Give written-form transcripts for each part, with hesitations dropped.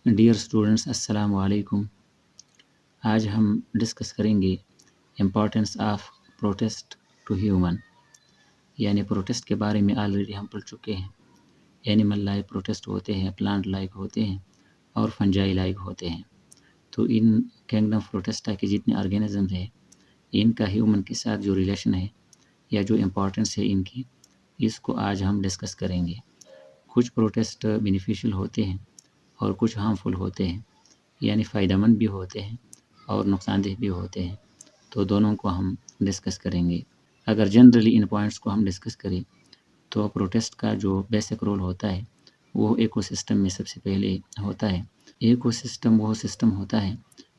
Dear students, السلام علیکم۔ آج ہم ڈسکس کریں گے importance of protest to human, یعنی پروٹیسٹ کے بارے میں آلریڈی ہم پڑھ چکے ہیں۔ اینیمل لائف پروٹیسٹ ہوتے ہیں، پلانٹ لائف ہوتے ہیں اور فنجائی لائف ہوتے ہیں۔ تو ان کنگڈم پروٹیسٹا کے جتنے آرگینزمز ہیں، ان کا ہیومن کے ساتھ جو ریلیشن ہے یا جو امپورٹنس ہے ان کی، اس کو آج ہم ڈسکس کریں گے۔ کچھ پروٹیسٹ بینیفیشیل ہوتے ہیں اور کچھ ہارمفل ہوتے ہیں، یعنی فائدہ مند بھی ہوتے ہیں اور نقصان دہ بھی ہوتے ہیں۔ تو دونوں کو ہم ڈسکس کریں گے۔ اگر جنرلی ان پوائنٹس کو ہم ڈسکس کریں تو پروٹیسٹ کا جو بیسک رول ہوتا ہے وہ ایکو سسٹم میں سب سے پہلے ہوتا ہے۔ ایکو سسٹم وہ سسٹم ہوتا ہے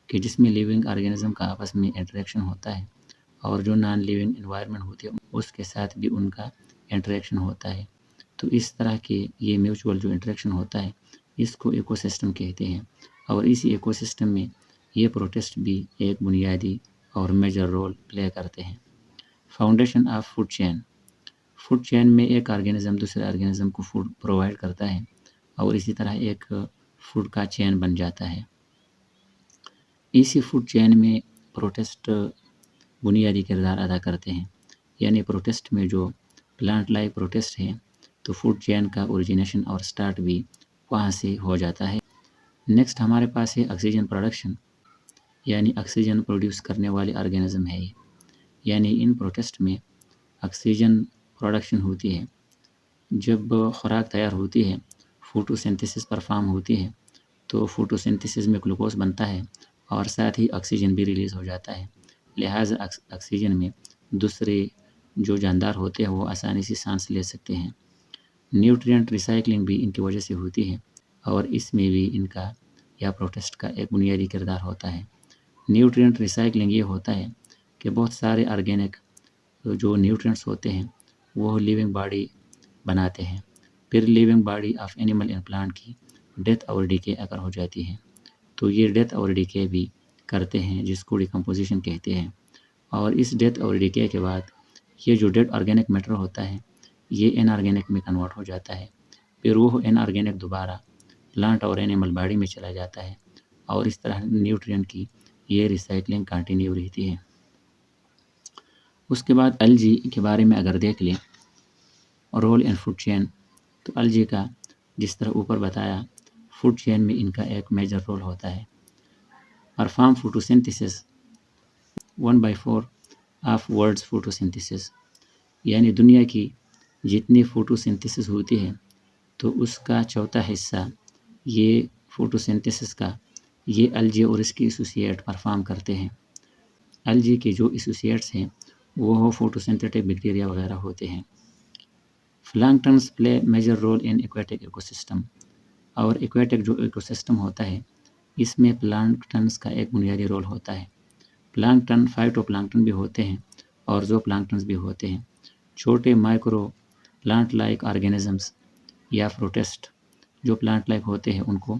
کہ جس میں لیونگ آرگینزم کا آپس میں انٹریکشن ہوتا ہے، اور جو نان لیونگ انوائرمنٹ ہوتی ہے اس کے ساتھ بھی ان کا انٹریکشن ہوتا ہے۔ تو اس طرح کے یہ میوچول جو انٹریکشن ہوتا ہے اس کو ایکو سسٹم کہتے ہیں، اور اسی ایکو سسٹم میں یہ پروٹیسٹ بھی ایک بنیادی اور میجر رول پلے کرتے ہیں۔ Foundation of food chain, food chain میں ایک آرگینزم دوسرے آرگینزم کو فوڈ پرووائڈ کرتا ہے، اور اسی طرح ایک فوڈ کا چین بن جاتا ہے۔ اسی فوڈ چین میں پروٹیسٹ بنیادی کردار ادا کرتے ہیں، یعنی پروٹیسٹ میں جو پلانٹ لائف پروٹیسٹ ہے تو فوڈ چین کا اوریجنیشن اور سٹارٹ بھی وہاں سے ہو جاتا ہے۔ نیکسٹ ہمارے پاس ہے آکسیجن پروڈکشن، یعنی آکسیجن پروڈیوس کرنے والے آرگینزم ہے یہ، یعنی ان پروٹیسٹ میں آکسیجن پروڈکشن ہوتی ہے۔ جب خوراک تیار ہوتی ہے، فوٹو سنتھسس پرفارم ہوتی ہے، تو فوٹو سنتھسس میں گلوکوز بنتا ہے اور ساتھ ہی آکسیجن بھی ریلیز ہو جاتا ہے۔ لہٰذا آکسیجن میں دوسرے جو جاندار ہوتے ہیں وہ آسانی سے سانس لے سکتے ہیں۔ نیوٹرینٹ ریسائکلنگ بھی ان کی وجہ سے ہوتی ہے، اور اس میں بھی ان کا یا پروٹیسٹ کا ایک بنیادی کردار ہوتا ہے۔ نیوٹرینٹ ریسائکلنگ یہ ہوتا ہے کہ بہت سارے آرگینک جو نیوٹرینٹس ہوتے ہیں وہ لیونگ باڈی بناتے ہیں، پھر living body of animal and plant کی ڈیتھ اور ڈیکے اگر ہو جاتی ہے تو یہ ڈیتھ اور ڈیکے بھی کرتے ہیں، جس کو ڈیکمپوزیشن کہتے ہیں۔ اور اس ڈیتھ اور ڈیکے کے بعد یہ جو ڈیڈ آرگینک میٹر ہوتا ہے یہ ان آرگینک میں کنورٹ ہو جاتا ہے، پھر وہ ان آرگینک دوبارہ پلانٹ اور اینیمل باڈی میں چلا جاتا ہے، اور اس طرح نیوٹرینٹ کی یہ ریسائکلنگ کنٹینیو رہتی ہے۔ اس کے بعد الجی کے بارے میں اگر دیکھ لیں رول ان فوڈ چین، تو الجی کا جس طرح اوپر بتایا فوڈ چین میں ان کا ایک میجر رول ہوتا ہے۔ پرفارم فوٹوسنتھسس 1/4 آف ورلڈز فوٹوسنتھسس، یعنی دنیا کی جتنی فوٹوسنتھسس ہوتی ہے تو اس کا چوتھا حصہ یہ فوٹوسنتھسس کا یہ الجی اور اس کی ایسوسیٹ پرفارم کرتے ہیں۔ الجی کے جو ایسوسیٹس ہیں وہ فوٹوسنتھیٹک بیکٹیریا وغیرہ ہوتے ہیں۔ Planktons play major role in aquatic ecosystem, اور ایکویٹک جو ایکو سسٹم ہوتا ہے اس میں پلانکٹنس کا ایک بنیادی رول ہوتا ہے۔ پلانکٹن فائٹو پلانکٹن بھی ہوتے ہیں اور زو پلانکٹنس بھی ہوتے ہیں۔ چھوٹے مائکرو پلانٹ لائک آرگینزمز یا پروٹیسٹ جو پلانٹ لائک ہوتے ہیں ان کو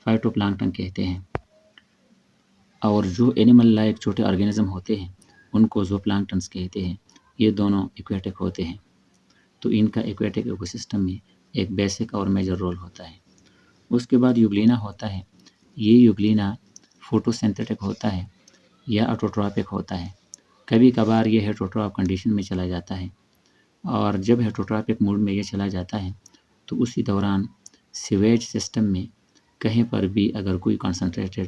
فائٹو پلانکٹن کہتے ہیں، اور جو اینیمل لائک چھوٹے آرگینزم ہوتے ہیں ان کو زو پلانکٹنس کہتے ہیں۔ یہ دونوں ایکویٹک ہوتے ہیں، تو ان کا ایکویٹک ایکو سسٹم میں ایک بیسک اور میجر رول ہوتا ہے۔ اس کے بعد یوگلینا ہوتا ہے۔ یہ یوگلینا فوٹو سنتھیٹک ہوتا ہے یا آٹوٹراپک ہوتا ہے۔ کبھی کبھار یہ ہیٹروٹراپ کنڈیشن میں چلا جاتا ہے، اور جب ہیٹروٹراپک موڈ میں یہ چلا جاتا ہے تو اسی دوران سیویج سسٹم میں کہیں پر بھی اگر کوئی کنسنٹریٹڈ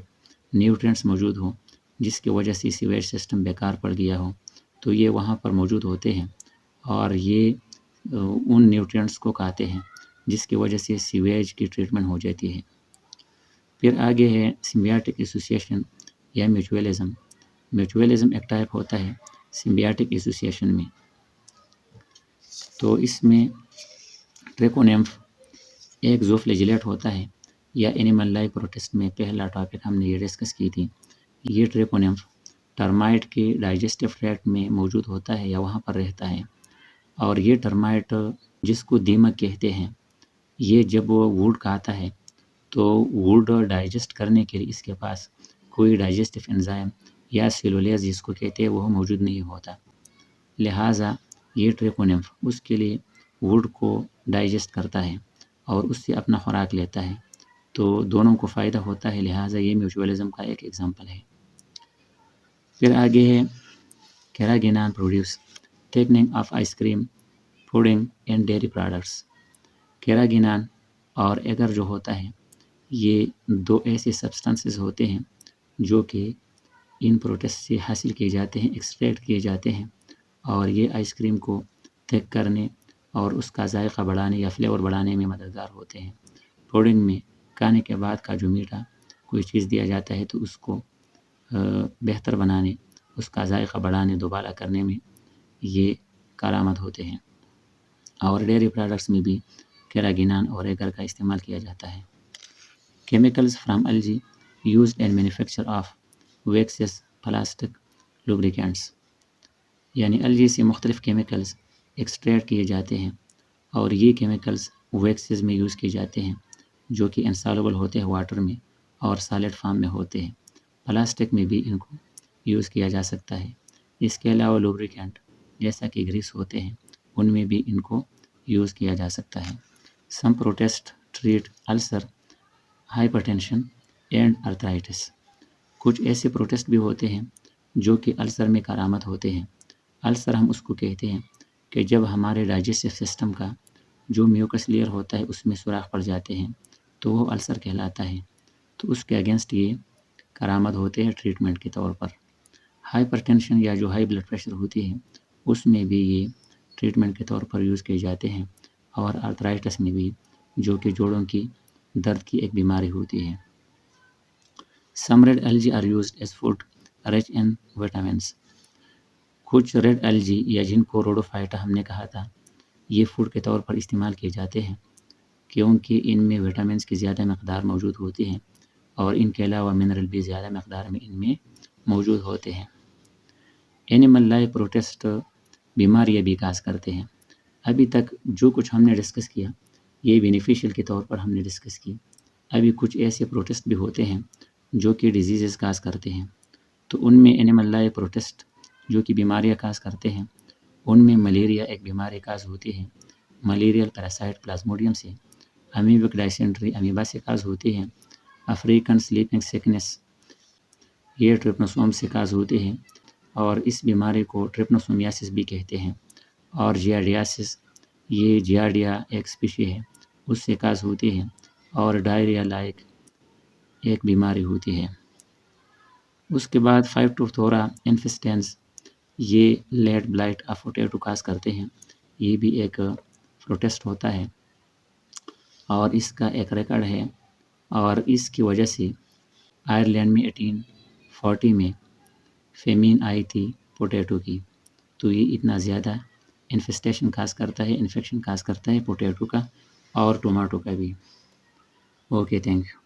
نیوٹرینٹس موجود ہوں جس کی وجہ سے سیویج سسٹم بیکار پڑ گیا ہو تو یہ وہاں پر موجود ہوتے ہیں، اور یہ ان نیوٹرینٹس کو کھاتے ہیں جس کی وجہ سے سیویج کی ٹریٹمنٹ ہو جاتی ہے۔ پھر آگے ہے سمبیاٹک ایسوسیشن یا میوچویلزم۔ میوچویلزم ایک ٹائپ ہوتا ہے سمبیاٹک ایسوسیشن میں، تو اس میں ٹریپونیمف ایک زوفلیجلیٹ ہوتا ہے، یا اینیمل لائف پروٹیسٹ میں پہلا ٹاپک ہم نے یہ ڈسکس کی تھی۔ یہ ٹریپونیمف ٹرمائٹ کے ڈائجسٹو ٹریکٹ میں موجود ہوتا ہے یا وہاں پر رہتا ہے، اور یہ ٹرمائٹ جس کو دیمک کہتے ہیں یہ جب وہ ووڈ کھاتا ہے تو ووڈ ڈائجسٹ کرنے کے لیے اس کے پاس کوئی ڈائجسٹو انزائم یا سیلولیز جس کو کہتے ہیں وہ موجود نہیں ہوتا، لہٰذا یہ ٹریپونیمف اس کے لیے ووڈ کو ڈائجسٹ کرتا ہے اور اس سے اپنا خوراک لیتا ہے۔ تو دونوں کو فائدہ ہوتا ہے، لہٰذا یہ میوچولزم کا ایک ایگزامپل ہے۔ پھر آگے ہے carrageenan produce thickening of ice cream pudding and dairy products. Carrageenan اور ایگر جو ہوتا ہے یہ دو ایسے سبسٹنسز ہوتے ہیں جو کہ ان پروٹیسٹ سے حاصل کیے جاتے ہیں، ایکسٹریکٹ کیے جاتے ہیں، اور یہ آئس کریم کو تھک کرنے اور اس کا ذائقہ بڑھانے یا فلیور بڑھانے میں مددگار ہوتے ہیں۔ پوڈنگ میں کھانے کے بعد کا جو میٹھا کوئی چیز دیا جاتا ہے تو اس کو بہتر بنانے، اس کا ذائقہ بڑھانے، دوبالا کرنے میں یہ کارآمد ہوتے ہیں۔ اور ڈیری پروڈکٹس میں بھی کیراگینان اور ایگر کا استعمال کیا جاتا ہے۔ Chemicals from algae used in manufacture of waxes plastic lubricants, یعنی الجی سے مختلف کیمیکلز ایکسٹریکٹ کیے جاتے ہیں اور یہ کیمیکلز ویکسز میں یوز کیے جاتے ہیں جو کہ انسالوبل ہوتے ہیں واٹر میں اور سالڈ فارم میں ہوتے ہیں۔ پلاسٹک میں بھی ان کو یوز کیا جا سکتا ہے۔ اس کے علاوہ لوبریکینٹ جیسا کہ گریس ہوتے ہیں ان میں بھی ان کو یوز کیا جا سکتا ہے۔ Some protist treat ulcer, hypertension and arthritis. کچھ ایسے پروٹیسٹ بھی ہوتے ہیں جو کہ السر میں کارآمد ہوتے ہیں۔ السر ہم اس کو کہتے ہیں کہ جب ہمارے ڈائجسٹو سسٹم کا جو میوکس لیئر ہوتا ہے اس میں سوراخ پڑ جاتے ہیں تو وہ السر کہلاتا ہے، تو اس کے اگینسٹ یہ کارآمد ہوتے ہیں ٹریٹمنٹ کے طور پر۔ ہائپر ٹینشن یا جو ہائی بلڈ پریشر ہوتی ہے اس میں بھی یہ ٹریٹمنٹ کے طور پر یوز کیے جاتے ہیں، اور آرتھرائٹس میں بھی جو کہ جوڑوں کی درد کی ایک بیماری ہوتی ہے۔ Some red algae are used as food rich in vitamins. کچھ ریڈ الجی یا جن کو روڈوفائٹا ہم نے کہا تھا یہ فوڈ کے طور پر استعمال کیے جاتے ہیں کیونکہ ان میں وٹامنس کی زیادہ مقدار موجود ہوتی ہیں اور ان کے علاوہ منرل بھی زیادہ مقدار میں ان میں موجود ہوتے ہیں۔ اینیمل لائف پروٹیسٹ بیماریاں بھی کاز کرتے ہیں۔ ابھی تک جو کچھ ہم نے ڈسکس کیا یہ بینیفیشیل کے طور پر ہم نے ڈسکس کی۔ ابھی کچھ ایسے پروٹیسٹ بھی ہوتے ہیں جو کہ ڈیزیزز کاز کرتے ہیں، تو ان میں اینیمل لائف پروٹیسٹ جو کہ بیماریاں کاز کرتے ہیں ان میں ملیریا ایک بیماری کاز ہوتی ہے، ملیریل پیراسائٹ پلازموڈیم سے۔ امیبک ڈائسینٹری امیبا سے کاز ہوتی ہے۔ افریقن سلیپنگ سکنس یہ ٹرپنوسوم سے کاز ہوتے ہیں اور اس بیماری کو ٹرپنوسومیاسس بھی کہتے ہیں۔ اور جیارڈیاسس یہ جیارڈیا ایک اسپیشی ہے اس سے کاز ہوتی ہے، اور ڈائریا لائک ایک بیماری ہوتی ہے۔ اس کے بعد فائٹوفتورا انفیسٹینس یہ late blight of potato cause کرتے ہیں، یہ بھی ایک پروٹیسٹ ہوتا ہے اور اس کا ایک ریکارڈ ہے، اور اس کی وجہ سے آئرلینڈ میں 1840 میں فیمین آئی تھی پوٹیٹو کی، تو یہ اتنا زیادہ انفیسٹیشن کاز کرتا ہے، انفیکشن کاز کرتا ہے پوٹیٹو کا اور ٹومیٹو کا بھی۔ Okay, thank you.